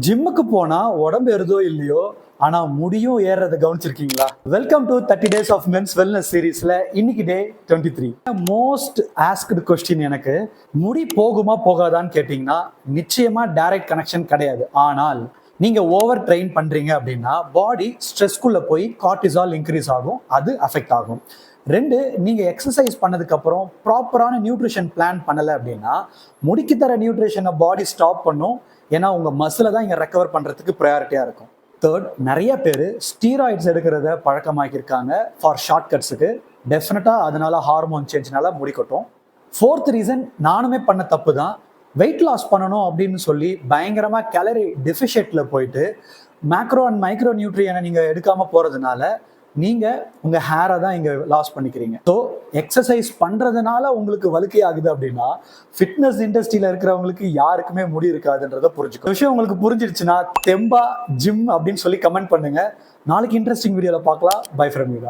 ஜிம்முக்கு போனா உடம்பு ஏறுதோ இல்லையோ, ஆனா முடியும் ஏறத கவனிச்சிருக்கீங்களா? Welcome to 30 days of men's wellness சீரீஸ்ல இன்னைக்கு டே 23. மோஸ்ட் ஆஸ்க்டு கொஸ்டின் எனக்கு, முடி போகுமா போகாதான்னு கேட்டீங்கன்னா நிச்சயமா டைரக்ட் கனெக்ஷன் கிடையாது. ஆனால் நீங்க ஓவர் ட்ரெயின் பண்றீங்க அப்படின்னா பாடி ஸ்ட்ரெஸ்க்குள்ள போய் கார்டிசால் இன்க்ரீஸ் ஆகும், அது அஃபெக்ட் ஆகும். ரெண்டு, நீங்க எக்ஸசைஸ் பண்ணதுக்கு அப்புறம் ப்ராப்பரான நியூட்ரிஷன் பிளான் பண்ணல அப்படின்னா முடிக்கு தர நியூட்ரிஷனை பாடி ஸ்டாப் பண்ணும். ஏன்னா உங்க மசிலை தான் இங்க ரெக்கவர் பண்றதுக்கு ப்ரையாரிட்டியா இருக்கும். தேர்ட், நிறைய பேர் ஸ்டீராய்ட்ஸ் எடுக்கிறத பழக்கமாக்கியிருக்காங்க ஃபார் ஷார்ட் கட்ஸுக்கு. டெஃபினட்டா அதனால ஹார்மோன் சேஞ்ச்னால முடிக்கட்டும். ஃபோர்த் ரீசன், நானுமே பண்ண தப்பு தான். வெயிட் லாஸ் பண்ணணும் அப்படின்னு சொல்லி பயங்கரமா கேலரி டெஃபிஷியட்ல போயிட்டு மேக்ரோ அண்ட் மைக்ரோ நியூட்ரியனை நீங்க எடுக்காம போறதுனால நீங்க உங்க ஹேரை தான் இங்க லாஸ் பண்ணிக்கிறீங்க. ஸோ எக்ஸசைஸ் பண்றதுனால உங்களுக்கு வலிக்கை ஆகுது அப்படின்னா ஃபிட்னஸ் இண்டஸ்ட்ரியில இருக்கிறவங்களுக்கு யாருக்குமே முடி இருக்காதுன்றத புரிஞ்சுக்கணும். விஷயம் உங்களுக்கு புரிஞ்சிருச்சுன்னா தெம்பா ஜிம் அப்படின்னு சொல்லி கமெண்ட் பண்ணுங்க. நாளைக்கு இன்ட்ரெஸ்டிங் வீடியோல பார்க்கலாம். By from you.